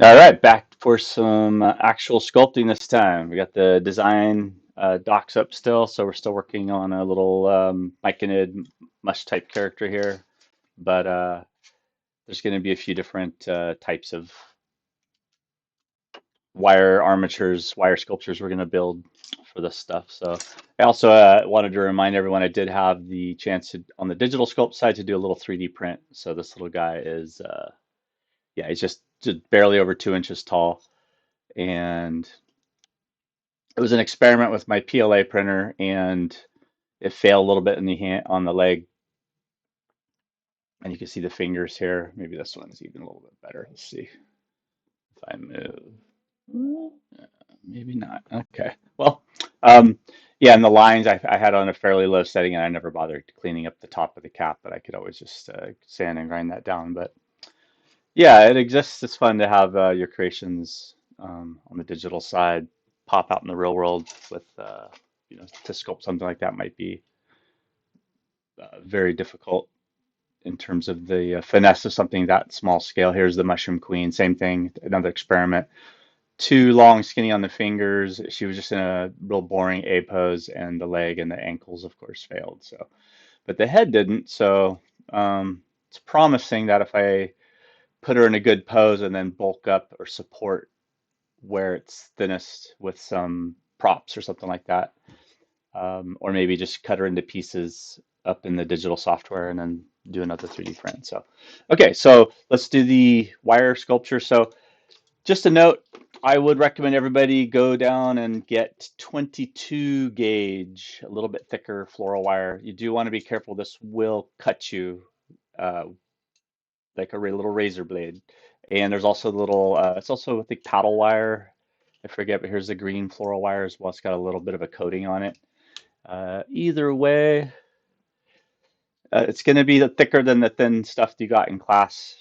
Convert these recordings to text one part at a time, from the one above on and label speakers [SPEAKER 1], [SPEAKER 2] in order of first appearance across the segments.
[SPEAKER 1] All right, back for some actual sculpting this time. We got the design docs up still, so we're still working on a little Myconid mush type character here, but there's going to be a few different types of wire armatures, wire sculptures we're going to build for this stuff. So I also wanted to remind everyone I did have the chance to, on the digital sculpt side, to do a little 3D print. So this little guy is, yeah, he's just barely over 2 inches tall, and it was an experiment with my PLA printer, and it failed a little bit in the hand on the leg, and you can see the fingers here. Maybe this one's even a little bit better. Let's see if I move. Maybe not. Okay. Well, um, yeah, and the lines I had on a fairly low setting, and I never bothered cleaning up the top of the cap, but I could always just sand and grind that down. But yeah, it exists. It's fun to have your creations on the digital side pop out in the real world with, to sculpt something like that might be very difficult in terms of the finesse of something that small scale. Here's the Mushroom Queen, same thing, another experiment. Too long, skinny on the fingers. She was just in a real boring A pose, and the leg and the ankles, of course, failed. So, but the head didn't. So, it's promising that if I put her in a good pose and then bulk up or support where it's thinnest with some props or something like that, or maybe just cut her into pieces up in the digital software and then do another 3D print. So, okay, so let's do the wire sculpture. So, just a note, I would recommend everybody go down and get 22 gauge, a little bit thicker floral wire. You do want to be careful. This will cut you uh, like a little razor blade. And there's also a little, it's also, I think, paddle wire. I forget, but here's the green floral wire as well. It's got a little bit of a coating on it. Either way, it's going to be thicker than the thin stuff you got in class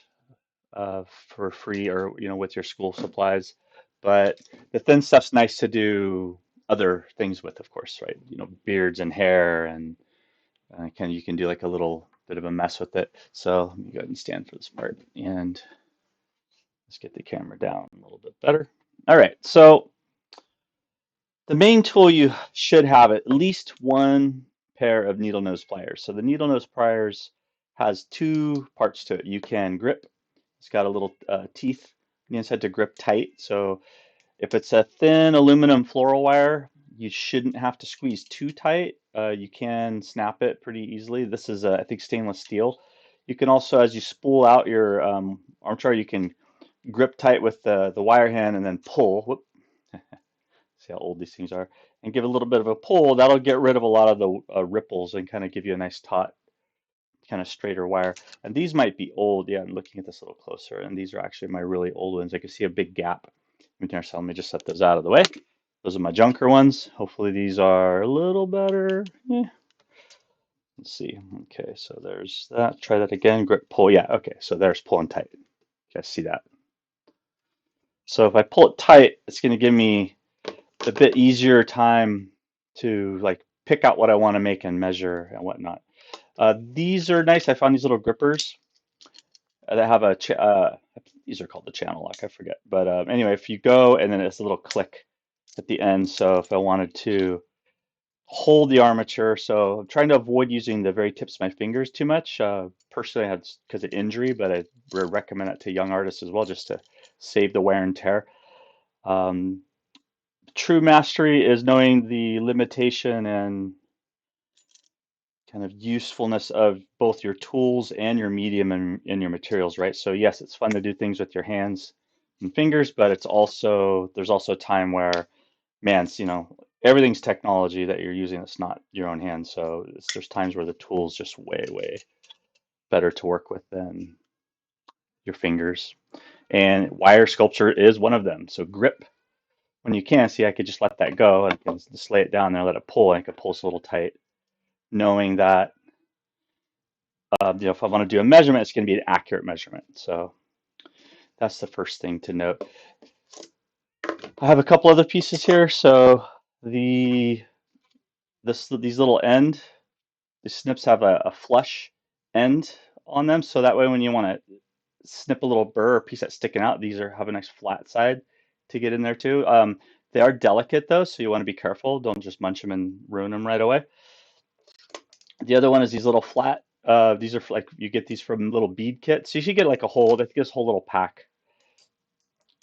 [SPEAKER 1] for free, or with your school supplies. But the thin stuff's nice to do other things with, of course, right? Beards and hair, and you can do like a little bit of a mess with it. So let me go ahead and stand for this part, and let's get the camera down a little bit better. All right, so the main tool, you should have at least one pair of needle nose pliers. So the needle nose pliers has two parts to it. You can grip. It's got a little teeth on the inside to grip tight. So if it's a thin aluminum floral wire, you shouldn't have to squeeze too tight. You can snap it pretty easily. This is, I think, stainless steel. You can also, as you spool out your armature, you can grip tight with the wire hand and then pull. Whoop, see how old these things are, and give a little bit of a pull. That'll get rid of a lot of the ripples and kind of give you a nice taut, kind of straighter wire. And these might be old. Yeah, I'm looking at this a little closer, and these are actually my really old ones. I can see a big gap in there, so let me just set those out of the way. Those are my junker ones. Hopefully these are a little better. Yeah. Let's see. Okay, so there's that. Try that again. Grip, pull. Yeah, okay, so there's pulling tight. You guys see that? So if I pull it tight, it's going to give me a bit easier time to like pick out what I want to make and measure and whatnot. These are nice. I found these little grippers that have a these are called the channel lock. I forget, but anyway, if you go and then it's a little click at the end. So if I wanted to hold the armature, so I'm trying to avoid using the very tips of my fingers too much. Personally, I have because of injury, but I recommend it to young artists as well, just to save the wear and tear. Um, True mastery is knowing the limitation and kind of usefulness of both your tools and your medium and your materials, right? So yes, it's fun to do things with your hands and fingers, but there's also a time where, man, everything's technology that you're using. It's not your own hands. So there's times where the tool's just way, way better to work with than your fingers. And wire sculpture is one of them. So grip when you can. See, I could just let that go. I can just lay it down there, let it pull. I could pull a little tight, knowing that if I want to do a measurement, it's going to be an accurate measurement. So that's the first thing to note. I have a couple other pieces here. So these little the snips have a flush end on them. So that way when you want to snip a little burr or piece that's sticking out. These have a nice flat side to get in there too. They are delicate though, so you want to be careful. Don't just munch them and ruin them right away. The other one is these little flat. These are like you get these from little bead kits. So you should get like a whole. I think this whole little pack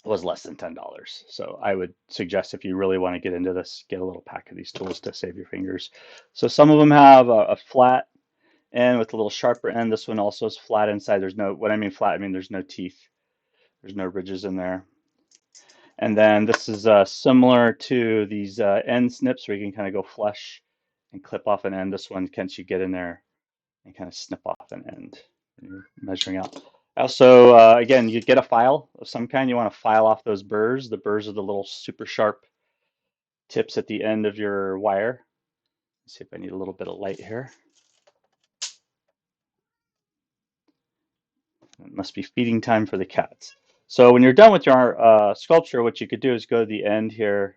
[SPEAKER 1] was less than $10. So I would suggest if you really want to get into this, get a little pack of these tools to save your fingers. So some of them have a flat end with a little sharper end. This one also is flat inside. There's no, what I mean flat, I mean there's no teeth. There's no ridges in there. And then this is similar to these end snips where you can kind of go flush and clip off an end. This one can you get in there and kind of snip off an end when you're measuring out. Also, again, you get a file of some kind. You want to file off those burrs. The burrs are the little super sharp tips at the end of your wire. Let's see if I need a little bit of light here. It must be feeding time for the cats. So when you're done with your sculpture, what you could do is go to the end here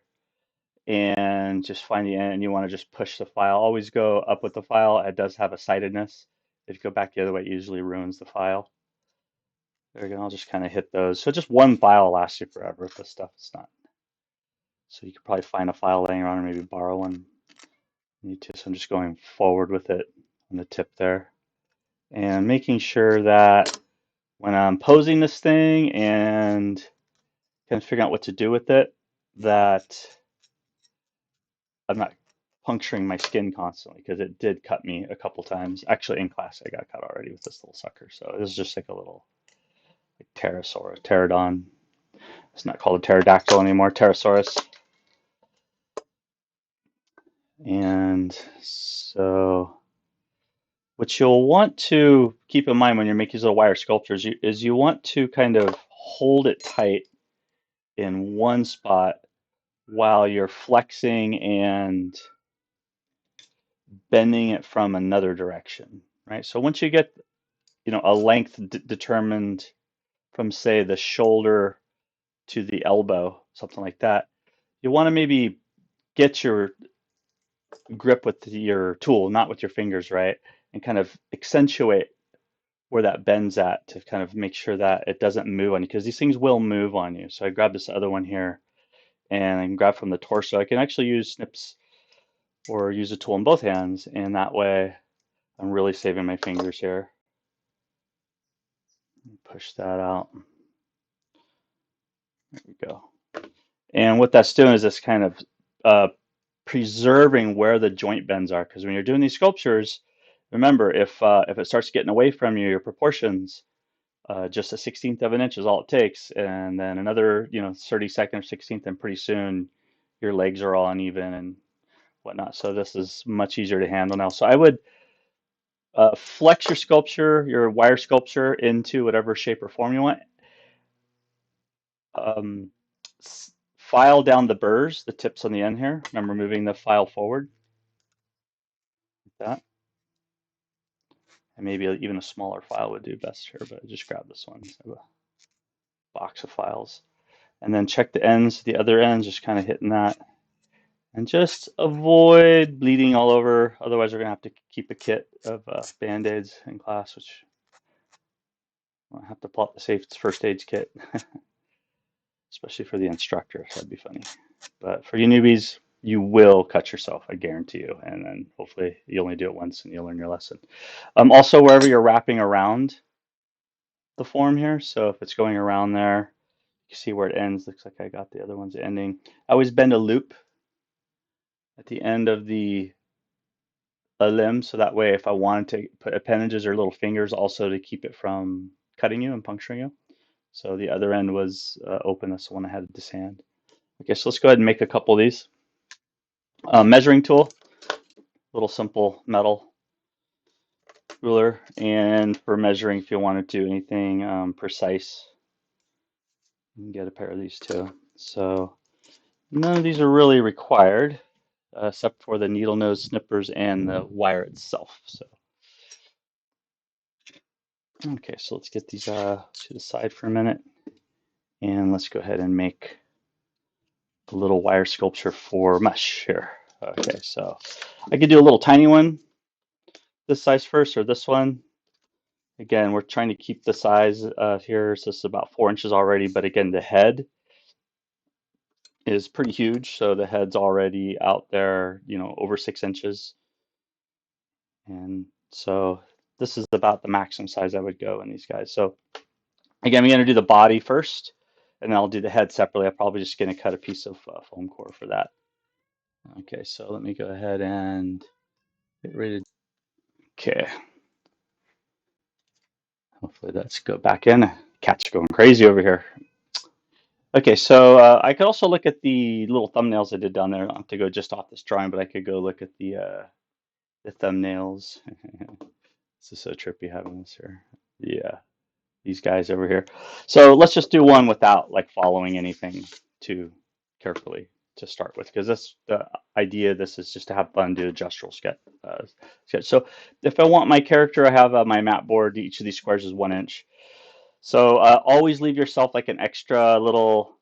[SPEAKER 1] and just find the end, and you want to just push the file. Always go up with the file. It does have a sightedness. If you go back the other way, it usually ruins the file. There we go. I'll just kind of hit those. So just one file lasts you forever with this stuff. It's not. So you could probably find a file laying around or maybe borrow one. Need to. So I'm just going forward with it on the tip there and making sure that when I'm posing this thing and kind of figuring out what to do with it, that I'm not puncturing my skin constantly because it did cut me a couple times. Actually, in class, I got cut already with this little sucker. So it was just like a little like pterosaur, pterodon. It's not called a pterodactyl anymore, pterosaurus. And so what you'll want to keep in mind when you're making these little wire sculptures is you want to kind of hold it tight in one spot while you're flexing and bending it from another direction, right? So once you get, a length determined from say the shoulder to the elbow, something like that, you want to maybe get your grip with your tool, not with your fingers, right? And kind of accentuate where that bends at to kind of make sure that it doesn't move on you because these things will move on you. So I grabbed this other one here and I can grab from the torso. I can actually use snips or use a tool in both hands, and that way I'm really saving my fingers here. Push that out. There we go. And what that's doing is this kind of preserving where the joint bends are, because when you're doing these sculptures, remember if it starts getting away from you, your proportions, just a 1/16 of an inch is all it takes, and then another 32nd or 1/16, and pretty soon your legs are all uneven and whatnot. So this is much easier to handle now. So I would flex your sculpture, your wire sculpture, into whatever shape or form you want. Um, file down the burrs, the tips on the end here. Remember moving the file forward like that. And maybe even a smaller file would do best here, but just grab this one. So I have a box of files. And then check the ends, the other ends, just kind of hitting that. And just avoid bleeding all over. Otherwise, we're going to have to keep a kit of Band-Aids in class, which I'll have to pull out the safe first aid kit, especially for the instructor. So that'd be funny. But for you newbies, you will cut yourself, I guarantee you. And then hopefully you only do it once and you'll learn your lesson. Also, wherever you're wrapping around the form here, so if it's going around there, you see where it ends. Looks like I got the other ones ending. I always bend a loop at the end of a limb, so that way if I wanted to put appendages or little fingers also to keep it from cutting you and puncturing you. So the other end was open, that's the one I had to sand. Okay, so let's go ahead and make a couple of these. Measuring tool, little simple metal ruler, and for measuring if you want to do anything precise, you can get a pair of these too. So none of these are really required except for the needle nose snippers and the wire itself. So okay, so let's get these to the side for a minute, and let's go ahead and make a little wire sculpture for mesh here. Okay, so I could do a little tiny one this size first, or this one. Again, we're trying to keep the size here. So this is about 4 inches already, but again, the head is pretty huge. So the head's already out there, over 6 inches. And so this is about the maximum size I would go in these guys. So again, I'm going to do the body first, and then I'll do the head separately. I'm probably just going to cut a piece of foam core for that. Okay, so let me go ahead and get ready to, okay, hopefully let's go back in. Cat's going crazy over here. Okay, so I could also look at the little thumbnails I did down there. I don't have to go just off this drawing, but I could go look at the thumbnails. This is so trippy having this here. Yeah, these guys over here. So let's just do one without like following anything too carefully to start with, because that's the idea. This is just to have fun, do a gestural sketch. So if I want my character, I have my mat board. Each of these squares is 1 inch. So always leave yourself like an extra little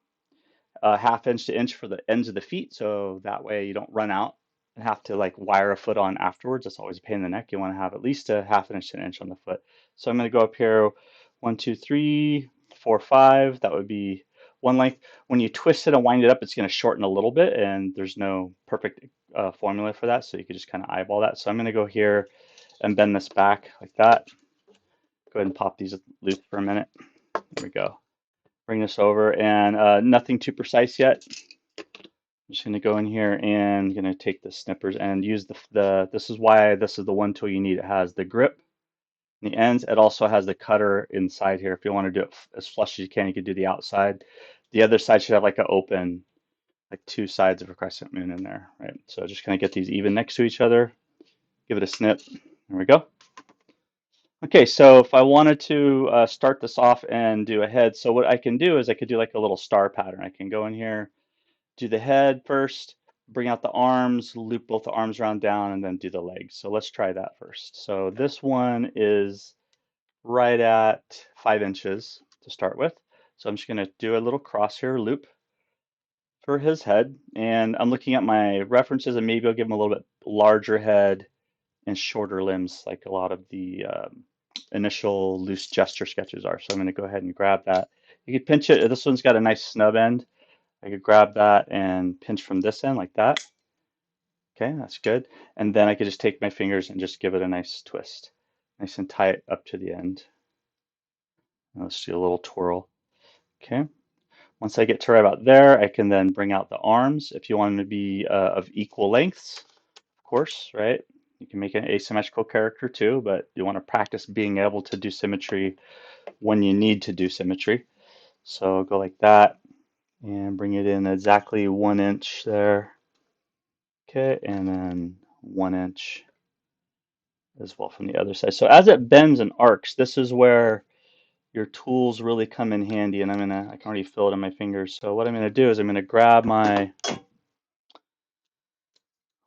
[SPEAKER 1] ½ inch to inch for the ends of the feet, so that way you don't run out and have to like wire a foot on afterwards. That's always a pain in the neck. You want to have at least a ½ inch to an inch on the foot. So I'm going to go up here, 1, 2, 3, 4, 5. That would be one length. When you twist it and wind it up, it's going to shorten a little bit, and there's no perfect formula for that, so you could just kind of eyeball that. So I'm going to go here and bend this back like that. Go ahead and pop these loose for a minute. There we go. Bring this over, and nothing too precise yet. I'm just going to go in here and going to take the snippers and use this is why this is the one tool you need. It has the grip in the ends. It also has the cutter inside here. If you want to do it as flush as you can, you could do the outside. The other side should have like an open, like two sides of a crescent moon in there, right? So just kind of get these even next to each other. Give it a snip. There we go. Okay, so if I wanted to start this off and do a head, so what I can do is I could do like a little star pattern. I can go in here, do the head first, bring out the arms, loop both the arms around down, and then do the legs. So let's try that first. So this one is right at 5 inches to start with. So I'm just going to do a little crosshair loop for his head. And I'm looking at my references, and maybe I'll give him a little bit larger head and shorter limbs, like a lot of the initial loose gesture sketches are. So I'm going to go ahead and grab that. You could pinch it. This one's got a nice snub end. I could grab that and pinch from this end like that. Okay, that's good. And then I could just take my fingers and just give it a nice twist. Nice and tie it up to the end. Now let's do a little twirl. Okay. Once I get to right about there, I can then bring out the arms. If you want them to be of equal lengths, of course, right? You can make an asymmetrical character too, but you want to practice being able to do symmetry when you need to do symmetry. So go like that and bring it in exactly 1 inch there. Okay, and then 1 inch as well from the other side. So as it bends and arcs, this is where your tools really come in handy. And I can already feel it in my fingers. So what I'm gonna do is I'm gonna grab my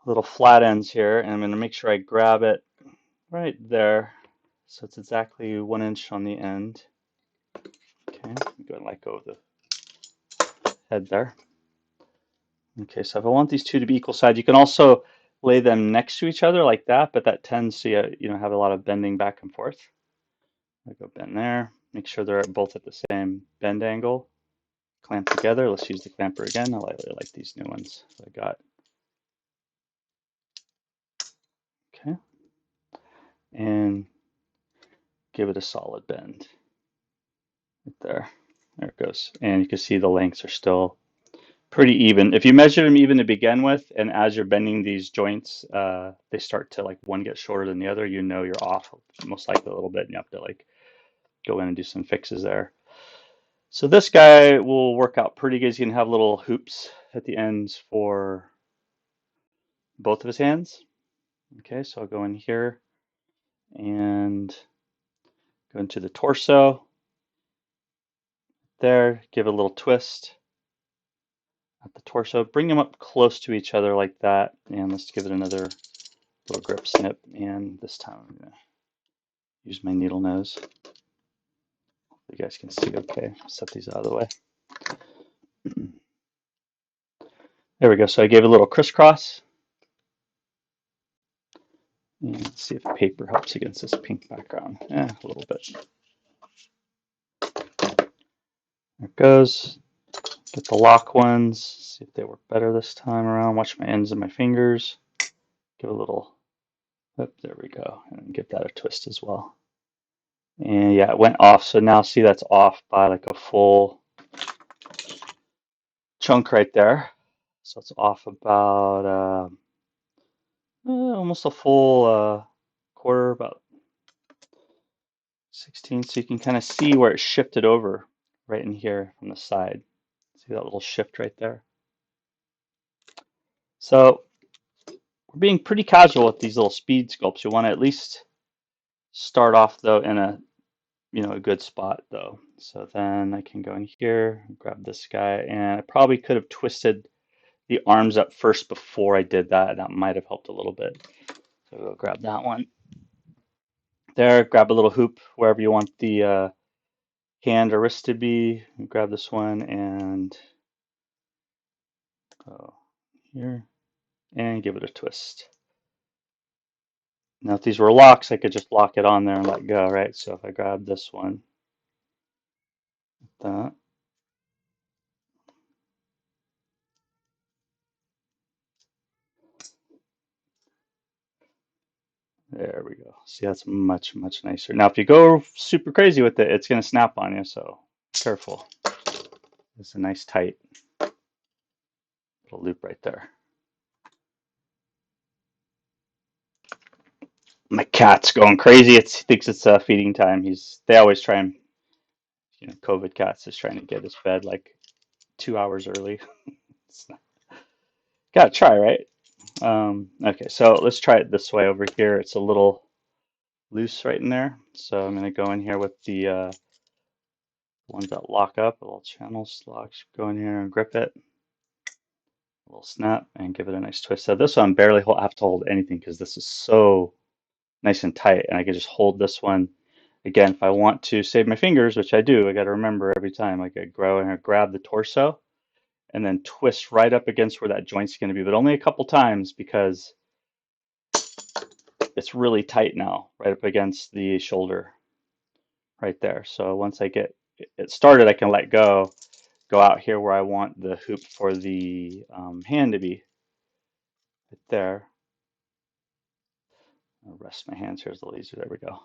[SPEAKER 1] little flat ends here, and I'm gonna make sure I grab it right there. So it's exactly 1 inch on the end. Okay, go ahead and let go of the head there. Okay, so if I want these two to be equal sides, you can also lay them next to each other like that, but that tends to have a lot of bending back and forth. I go bend there, make sure they're both at the same bend angle. Clamp together. Let's use the clamper again. I really like these new ones I got. Okay, and give it a solid bend right there. There it goes. And you can see the lengths are still pretty even. If you measure them even to begin with, and as you're bending these joints, they start to like one get shorter than the other, you're off most likely a little bit, and you have to like go in and do some fixes there. So this guy will work out pretty good. He's gonna have little hoops at the ends for both of his hands. Okay, so I'll go in here and go into the torso there, give it a little twist at the torso, bring them up close to each other like that, and let's give it another little grip snip, and this time I'm gonna use my needle nose. You guys can see okay. Set these out of the way. There we go. So I gave it a little crisscross. And Let's see if paper helps against this pink background. Yeah, a little bit. There it goes. Get the lock ones. See if they work better this time around. Watch my ends of my fingers. Give a little, oh, there we go. And give that a twist as well. And yeah, it went off. So now see that's off by like a full chunk right there. So it's off about almost a full quarter, about 16. So you can kind of see where it shifted over right in here from the side. See that little shift right there? So we're being pretty casual with these little speed sculpts. You want to at least start off though in a a good spot though. So then I can go in here, grab this guy, and I probably could have twisted the arms up first before I did that. That might have helped a little bit. So we'll grab that one. There, grab a little hoop wherever you want the hand or wrist to be. Grab this one and go here and give it a twist. Now, if these were locks, I could just lock it on there and let go, right? So if I grab this one, that, there we go. See, that's much, much nicer. Now, if you go super crazy with it, it's going to snap on you, so careful. It's a nice tight little loop right there. My cat's going crazy. It thinks it's feeding time. They always try and, COVID cats is trying to get his fed like 2 hours early. Gotta try, right? Okay, so let's try it this way over here. It's a little loose right in there. So I'm gonna go in here with the ones that lock up, a little channel locks. Go in here and grip it, a little snap, and give it a nice twist. So this one barely have to hold anything because this is so nice and tight, and I can just hold this one. Again, if I want to save my fingers, which I do, I got to remember every time. Like I go and I grab the torso and then twist right up against where that joint's going to be, but only a couple times because it's really tight now, right up against the shoulder, right there. So once I get it started, I can let go out here where I want the hoop for the hand to be, right there. I'll rest my hands here as a little easier. There we go.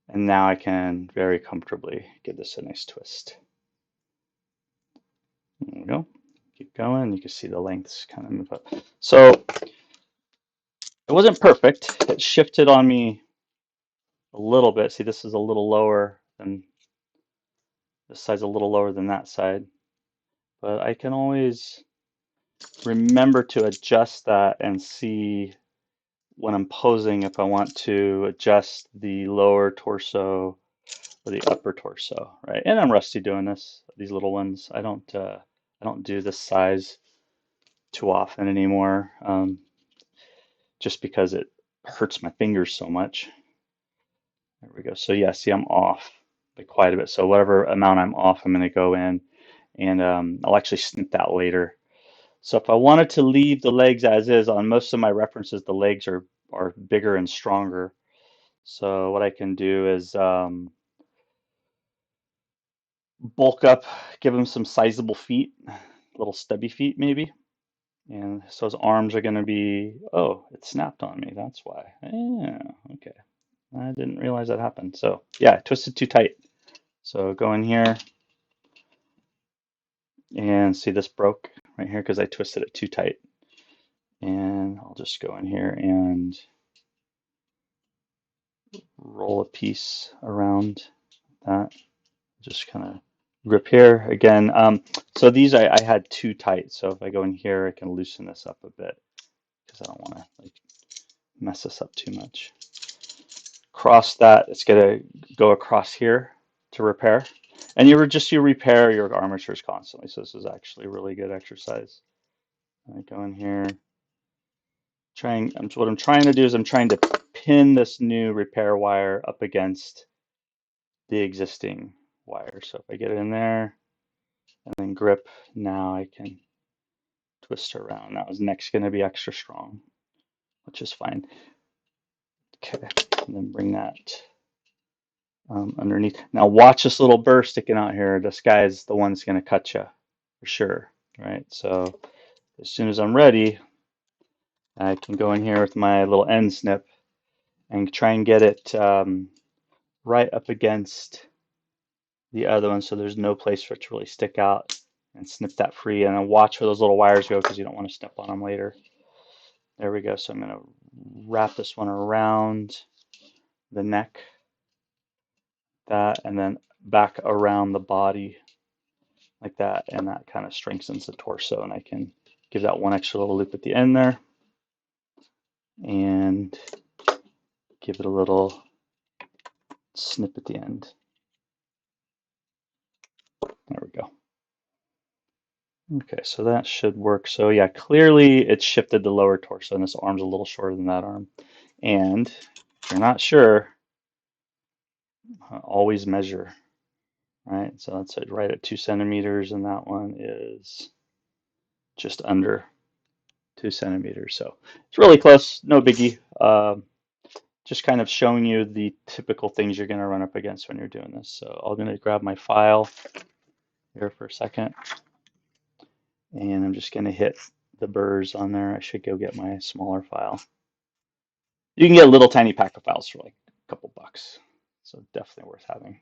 [SPEAKER 1] And now I can very comfortably give this a nice twist. There we go. Keep going. You can see the lengths kind of move up. So it wasn't perfect. It shifted on me a little bit. See, this is a little lower than this side's a little lower than that side. But I can always remember to adjust that and see when I'm posing if I want to adjust the lower torso or the upper torso, right? And I'm rusty doing this, these little ones. I don't do this size too often anymore, just because it hurts my fingers so much. There we go. So yeah, see, I'm off by quite a bit. So whatever amount I'm off, I'm going to go in and I'll actually snip that later. So if I wanted to leave the legs as is, on most of my references, the legs are bigger and stronger. So what I can do is bulk up, give him some sizable feet, little stubby feet maybe. And so his arms are going to be, oh, it snapped on me. That's why. Yeah, okay. I didn't realize that happened. So yeah, I twisted too tight. So go in here and see this broke right here because I twisted it too tight. And I'll just go in here and roll a piece around that. Just kind of grip here again. So these I had too tight. So if I go in here, I can loosen this up a bit because I don't want to like mess this up too much. Cross that. It's gonna go across here to repair, and you repair your armatures constantly. So this is actually a really good exercise. I go in here, what I'm trying to do is I'm trying to pin this new repair wire up against the existing wire. So if I get it in there and then grip, now I can twist around. Now his neck's going to be extra strong, which is fine. Okay, and then bring that underneath. Now watch this little burr sticking out here. This guy is the one that's going to cut you for sure, right? So as soon as I'm ready, I can go in here with my little end snip and try and get it right up against the other one so there's no place for it to really stick out, and snip that free, and then watch where those little wires go because you don't want to step on them later. There we go. So I'm going to wrap this one around the neck, that, and then back around the body like that, and that kind of strengthens the torso, and I can give that one extra little loop at the end there and give it a little snip at the end. There we go. Okay, so that should work. So yeah, clearly it's shifted the lower torso, and this arm's a little shorter than that arm. And if you're not sure, always measure, right? So that's it, right at 2 centimeters, and that one is just under 2 centimeters. So it's really close, no biggie. Just kind of showing you the typical things you're going to run up against when you're doing this. So I'm going to grab my file here for a second, and I'm just going to hit the burrs on there. I should go get my smaller file. You can get a little tiny pack of files for like a couple bucks, so definitely worth having.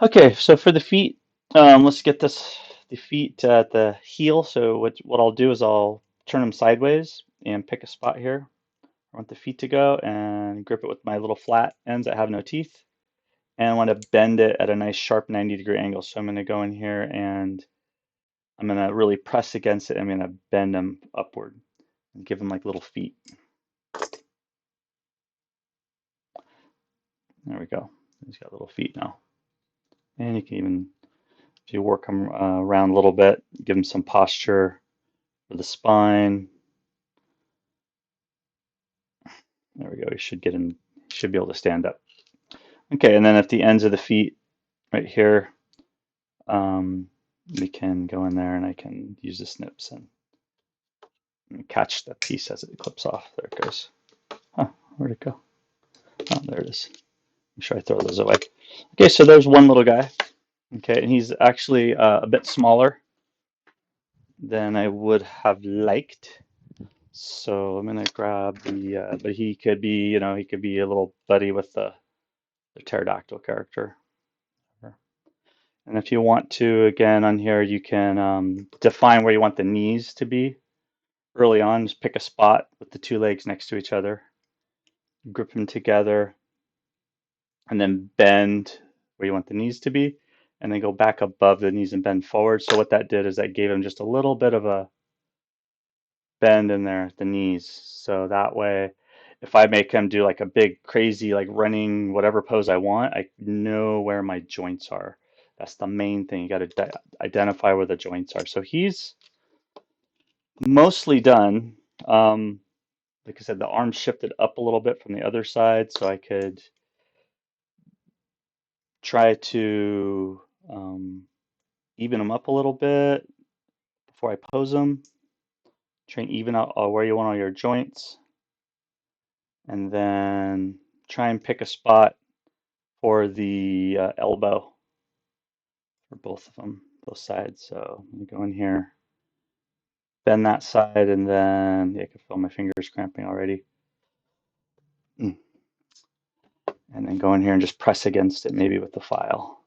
[SPEAKER 1] Okay, so for the feet, let's get the feet at the heel. So what I'll do is I'll turn them sideways and pick a spot here. I want the feet to go and grip it with my little flat ends that have no teeth. And I want to bend it at a nice sharp 90-degree angle. So I'm going to go in here and I'm going to really press against it. I'm going to bend them upward and give them like little feet. There we go. He's got little feet now. And you can even, if you work them around a little bit, give them some posture for the spine. There we go. You should get him, should be able to stand up. Okay, and then at the ends of the feet, right here, we can go in there and I can use the snips and catch the piece as it clips off. There it goes. Huh, where'd it go? Oh, there it is. Make sure I throw those away. Okay, so there's one little guy. Okay, and he's actually a bit smaller than I would have liked. So I'm gonna grab the, but he could be, you know, he could be a little buddy with the pterodactyl character. And if you want to, again, on here, you can define where you want the knees to be early on. Just pick a spot with the two legs next to each other, grip them together, and then bend where you want the knees to be, and then go back above the knees and bend forward. So what that did is that gave him just a little bit of a bend in there at the knees. So that way, if I make him do like a big, crazy, like running, whatever pose I want, I know where my joints are. That's the main thing. You got to identify where the joints are. So he's mostly done. Like I said, the arm shifted up a little bit from the other side, so I could try to even them up a little bit before I pose them. Try and even out where you want all your joints, and then try and pick a spot for the elbow for both of them, both sides. So I'm gonna go in here, bend that side, and then yeah, I can feel my fingers cramping already. And then go in here and just press against it, maybe with the file.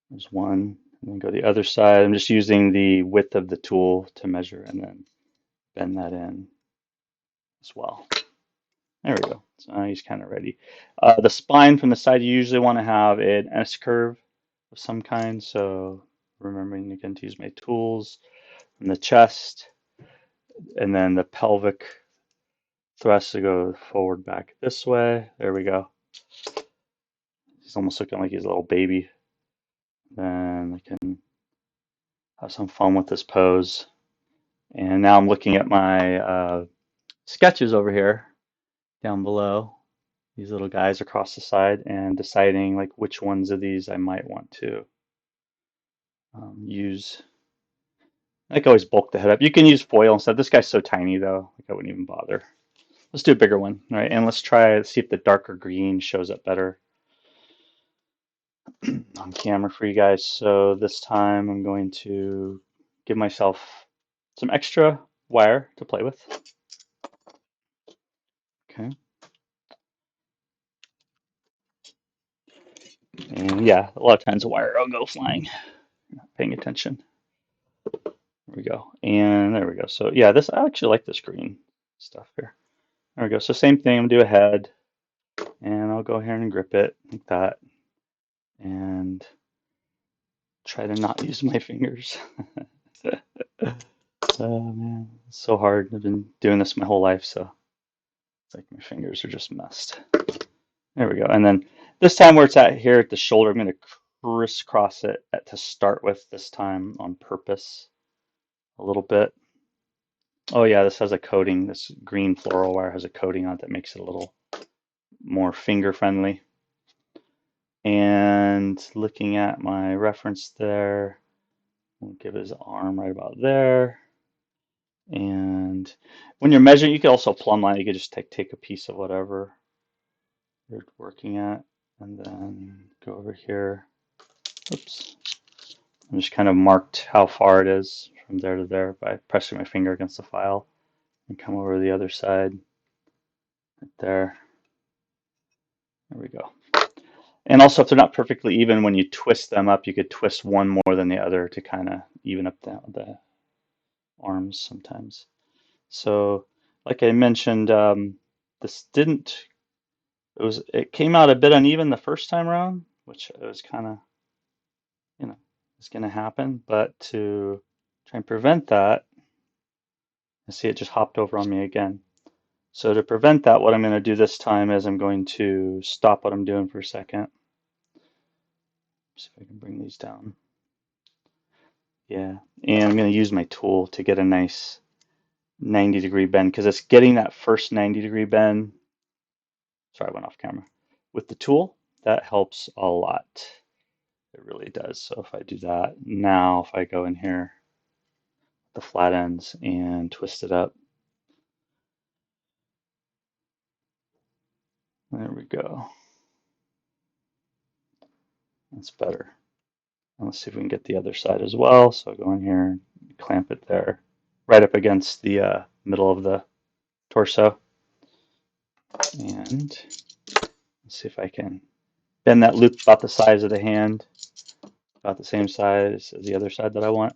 [SPEAKER 1] There's one, and then go the other side. I'm just using the width of the tool to measure and then bend that in as well. There we go. So now he's kind of ready. The spine from the side, you usually want to have an S curve of some kind. So remembering again to use my tools from the chest, and then the pelvic thrust to go forward back this way. There we go. He's almost looking like he's a little baby. Then I can have some fun with this pose. And now I'm looking at my sketches over here down below, these little guys across the side, and deciding like which ones of these I might want to use. I can always bulk the head up. You can use foil instead. This guy's so tiny though, like I wouldn't even bother. Let's do a bigger one, all right? And let's try see if the darker green shows up better on camera for you guys. So this time I'm going to give myself some extra wire to play with. Okay. And yeah, a lot of times the wire will go flying, not paying attention. There we go. And there we go. So yeah, this I actually like this green stuff here. There we go. So same thing, I'm gonna do a head and I'll go here and grip it like that and try to not use my fingers. Oh man, it's so hard. I've been doing this my whole life, so it's like my fingers are just messed. There we go. And then this time where it's at here at the shoulder, I'm going to crisscross it to start with this time on purpose a little bit. Oh yeah, this has a coating. This green floral wire has a coating on it that makes it a little more finger friendly. And looking at my reference there, we'll give his arm right about there. And when you're measuring, you could also plumb line. You could just take a piece of whatever you're working at and then go over here. Oops. I just kind of marked how far it is from there to there by pressing my finger against the file and come over to the other side right there. There we go. And also, if they're not perfectly even, when you twist them up, you could twist one more than the other to kind of even up the arms sometimes. So, like I mentioned, this didn't. It came out a bit uneven the first time around, which it was kind of, it's going to happen. But to try and prevent that, I see it just hopped over on me again. So to prevent that, what I'm going to do this time is I'm going to stop what I'm doing for a second. See if I can bring these down. Yeah, and I'm going to use my tool to get a nice 90-degree bend because it's getting that first 90-degree bend. Sorry, I went off camera. With the tool, that helps a lot. It really does. So if I do that now, if I go in here, the flat ends and twist it up. There we go. That's better. And let's see if we can get the other side as well. So I go in here and clamp it there, right up against the middle of the torso. And let's see if I can bend that loop about the size of the hand, about the same size as the other side that I want.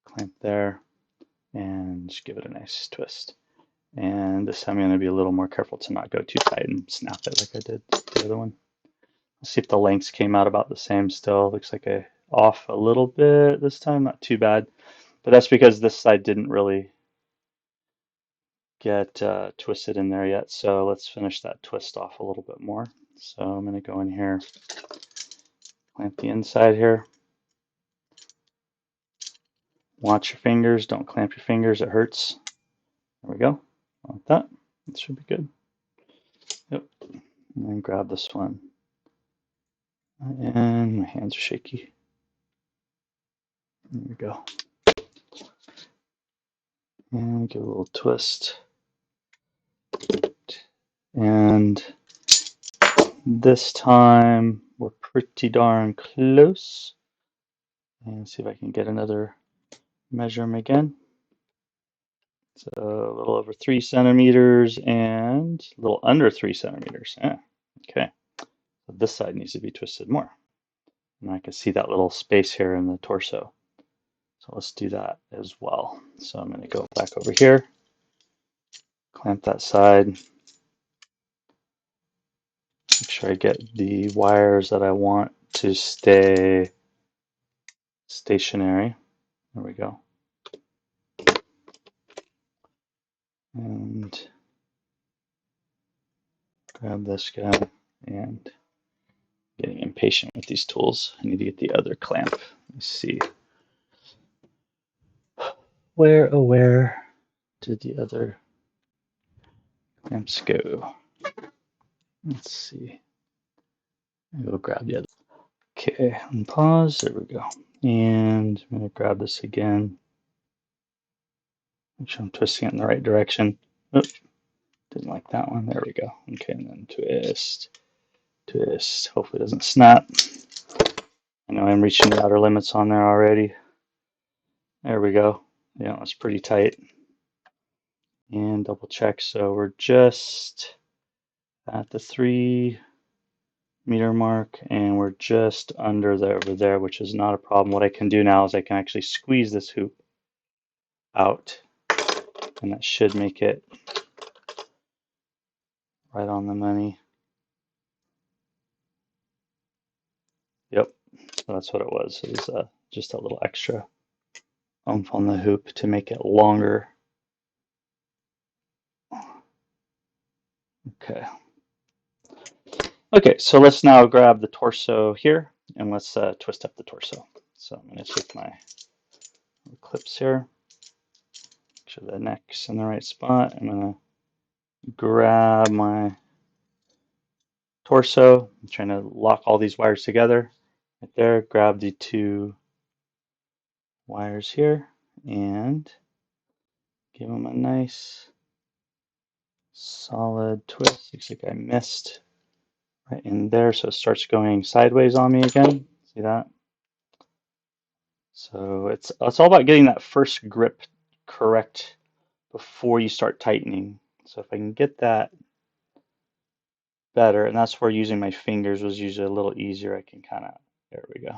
[SPEAKER 1] Clamp there and just give it a nice twist. And this time I'm going to be a little more careful to not go too tight and snap it like I did the other one. Let's see if the lengths came out about the same still. Looks like I off a little bit this time, not too bad. But that's because this side didn't really get twisted in there yet. So let's finish that twist off a little bit more. So I'm going to go in here, clamp the inside here. Watch your fingers. Don't clamp your fingers. It hurts. There we go. Like that. It should be good. Yep. And then grab this one. And my hands are shaky. There we go. And give a little twist. And this time we're pretty darn close. And see if I can get another measurement again. So a little over 3 centimeters and a little under 3 centimeters. Yeah. Okay. So this side needs to be twisted more. And I can see that little space here in the torso. So let's do that as well. So I'm going to go back over here, clamp that side, make sure I get the wires that I want to stay stationary. There we go. And grab this guy and getting impatient with these tools. I need to get the other clamp. Let's see. Where did the other clamps go? Let's see. We'll grab the other. Okay, and pause. There we go. And I'm going to grab this again. Make sure I'm twisting it in the right direction. Oops. Didn't like that one. There we go. Okay, and then twist, twist. Hopefully it doesn't snap. I know I'm reaching the outer limits on there already. There we go. Yeah, it's pretty tight. And double check. So we're just at the 3 meter mark, and we're just under there over there, which is not a problem. What I can do now is I can actually squeeze this hoop out, and that should make it right on the money. Yep, so that's what it was. It was just a little extra oomph on the hoop to make it longer. Okay. Okay, so let's now grab the torso here and let's twist up the torso. So I'm going to take my clips here, make sure the neck's in the right spot. I'm going to grab my torso. I'm trying to lock all these wires together. Right there, grab the 2 wires here and give them a nice solid twist. Looks like I missed right in there, so it starts going sideways on me again. See that? So it's all about getting that first grip correct before you start tightening. So if I can get that better, and that's where using my fingers was usually a little easier. I can kind of, there we go,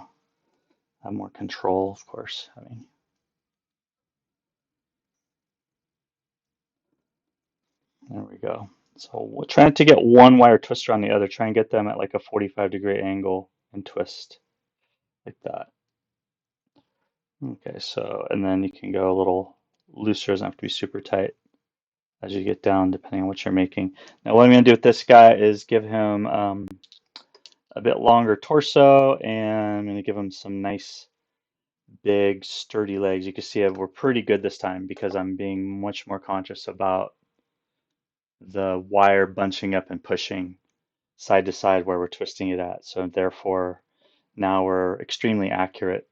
[SPEAKER 1] have more control, of course. I mean, there we go. So we're trying to get one wire twister on the other. Try and get them at like a 45-degree angle and twist like that. Okay, so, and then you can go a little looser, doesn't have to be super tight as you get down, depending on what you're making. Now, what I'm going to do with this guy is give him a bit longer torso, and I'm going to give him some nice, big, sturdy legs. You can see we're pretty good this time because I'm being much more conscious about the wire bunching up and pushing side to side where we're twisting it at. So therefore, now we're extremely accurate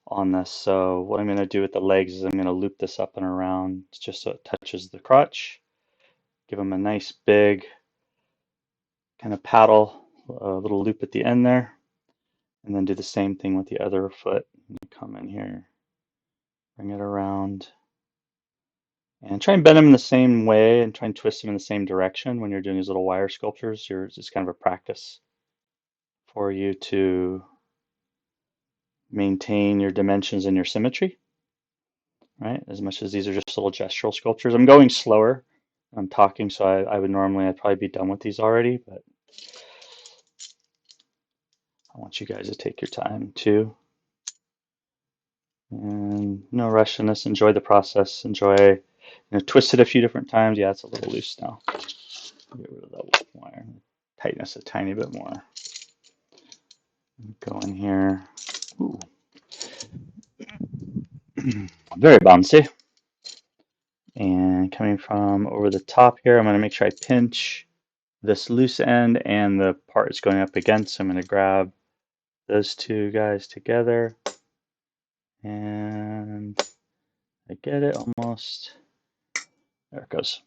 [SPEAKER 1] on this. So what I'm going to do with the legs is I'm going to loop this up and around just so it touches the crotch. Give them a nice big kind of paddle, a little loop at the end there. And then do the same thing with the other foot. You come in here, bring it around, and try and bend them in the same way and try and twist them in the same direction when you're doing these little wire sculptures. It's kind of a practice for you to maintain your dimensions and your symmetry, right? As much as these are just little gestural sculptures. I'm going slower. I'm talking, so I'd probably be done with these already, but I want you guys to take your time too. And no rush in this. Enjoy the process. Enjoy, twist it a few different times. Yeah, it's a little loose now. Get rid of that wire. Tightness a tiny bit more. Go in here. Ooh. Very bouncy. And coming from over the top here, I'm going to make sure I pinch this loose end and the part it's going up against. I'm going to grab those 2 guys together. And I get it almost. There it goes.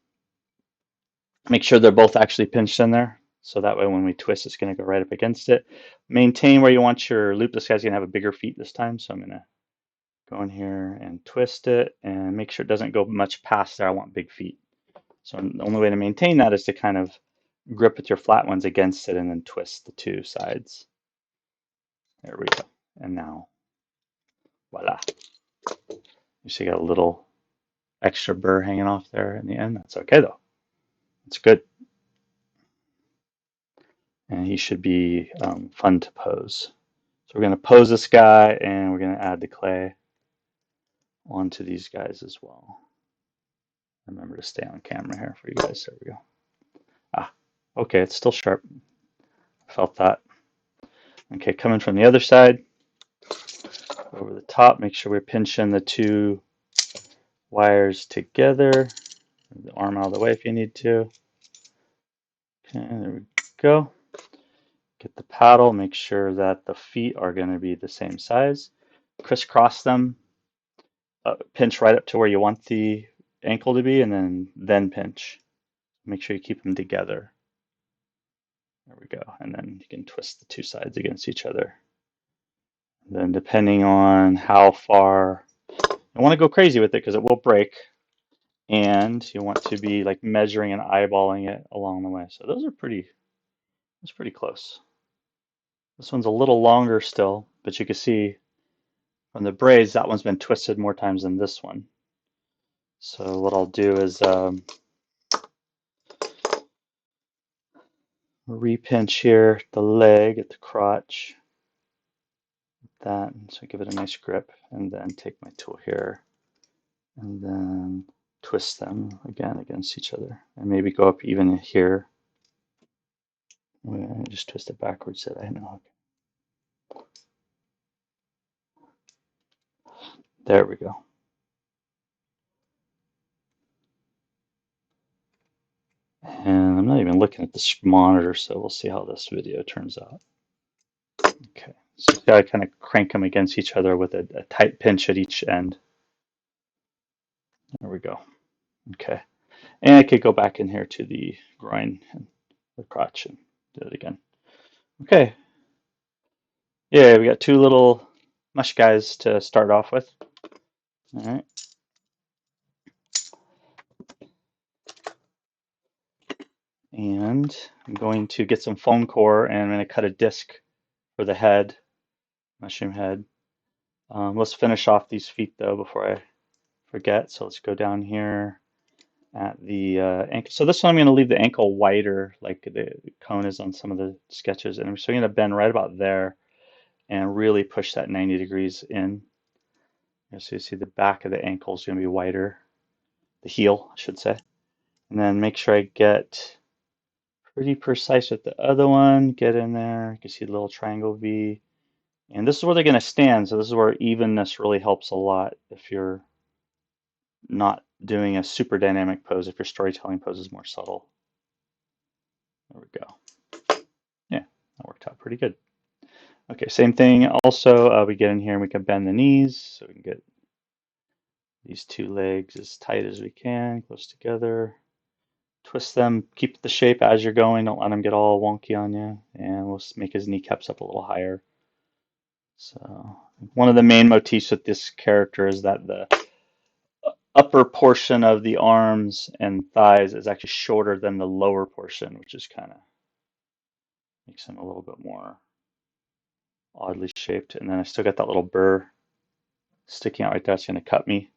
[SPEAKER 1] Make sure they're both actually pinched in there. So that way when we twist, it's going to go right up against it. Maintain where you want your loop. This guy's going to have a bigger feet this time. So I'm going to go in here and twist it and make sure it doesn't go much past there. I want big feet. So the only way to maintain that is to kind of grip with your flat ones against it and then twist the 2 sides. There we go. And now, voila. You see, you got a little extra burr hanging off there in the end. That's okay though. It's good. And he should be fun to pose. So we're going to pose this guy and we're going to add the clay onto these guys as well. Remember to stay on camera here for you guys. There we go. Ah, okay, it's still sharp. Felt that. Okay, coming from the other side, over the top, make sure we're pinching the 2 wires together. Move the arm out of the way if you need to. Okay, there we go. Get the paddle, make sure that the feet are going to be the same size. Crisscross them, pinch right up to where you want the ankle to be, and then pinch. Make sure you keep them together. There we go. And then you can twist the two sides against each other. And then depending on how far you want to go crazy with it, because it will break, and you want to be like measuring and eyeballing it along the way. So that's pretty close. This one's a little longer still, but you can see from the braids that one's been twisted more times than this one. So what I'll do is repinch here the leg at the crotch, that, so give it a nice grip, and then take my tool here and then twist them again against each other, and maybe go up even here. Just twist it backwards so I know. There we go. And I'm not even looking at this monitor, so we'll see how this video turns out. Okay, so you gotta kind of crank them against each other with a tight pinch at each end. There we go. Okay, and I could go back in here to the groin and the crotch and do it again. Okay, yeah, we got two little mush guys to start off with. All right. And I'm going to get some foam core, and I'm going to cut a disc for the head, mushroom head. Let's finish off these feet though before I forget. So let's go down here at the ankle. So this one I'm going to leave the ankle wider, like the cone is on some of the sketches, and I'm going to bend right about there and really push that 90 degrees in. So you see the back of the ankle is going to be wider, the heel, I should say. And then make sure I get pretty precise with the other one. Get in there. You can see the little triangle V. And this is where they're going to stand. So this is where evenness really helps a lot if you're not doing a super dynamic pose, if your storytelling pose is more subtle. There we go. Yeah, that worked out pretty good. Okay, same thing. Also, we get in here and we can bend the knees so we can get these two legs as tight as we can, close together. Twist them, keep the shape as you're going, don't let them get all wonky on you, and we'll make his kneecaps up a little higher. So one of the main motifs with this character is that the upper portion of the arms and thighs is actually shorter than the lower portion, which is kind of makes him a little bit more oddly shaped. And then I still got that little burr sticking out right there. It's going to cut me.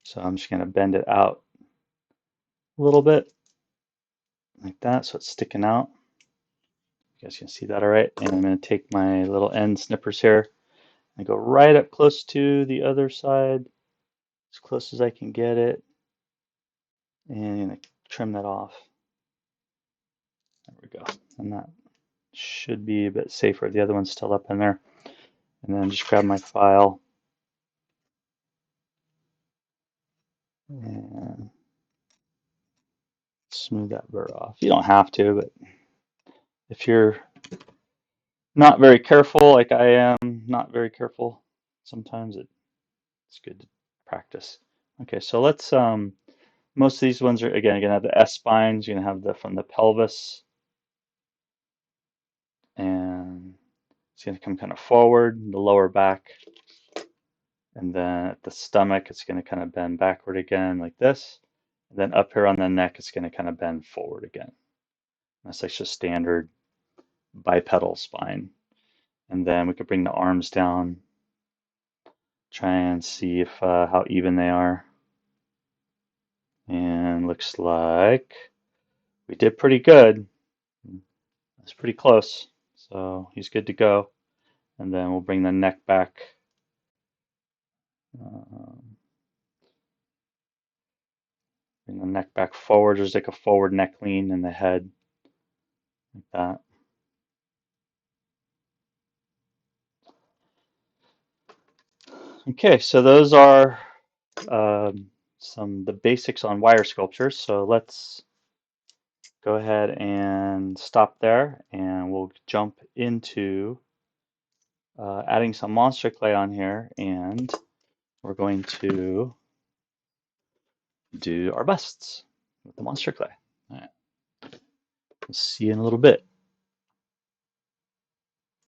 [SPEAKER 1] So I'm just going to bend it out a little bit like that, so it's sticking out. You guys can see that all right. And I'm going to take my little end snippers here and go right up close to the other side, as close as I can get it, and I'm going to trim that off. There we go. And that should be a bit safer. The other one's still up in there. And then just grab my file and smooth that burr off. You don't have to, but if you're not very careful, like I am not very careful, sometimes it's good to practice. Okay, so let's most of these ones are again you're gonna have the S spines, you're gonna have the from the pelvis, and it's gonna come kind of forward, the lower back, and then at the stomach it's gonna kind of bend backward again like this. And then up here on the neck it's gonna kind of bend forward again. That's like just standard bipedal spine. And then we could bring the arms down, try and see if how even they are. And looks like we did pretty good. That's pretty close. So he's good to go. And then we'll bring the neck back. Bring the neck back forward. There's like a forward neck lean in the head, like that. Okay, so those are the basics on wire sculptures. So let's go ahead and stop there, and we'll jump into adding some monster clay on here, and we're going to do our busts with the monster clay. All right. See you in a little bit.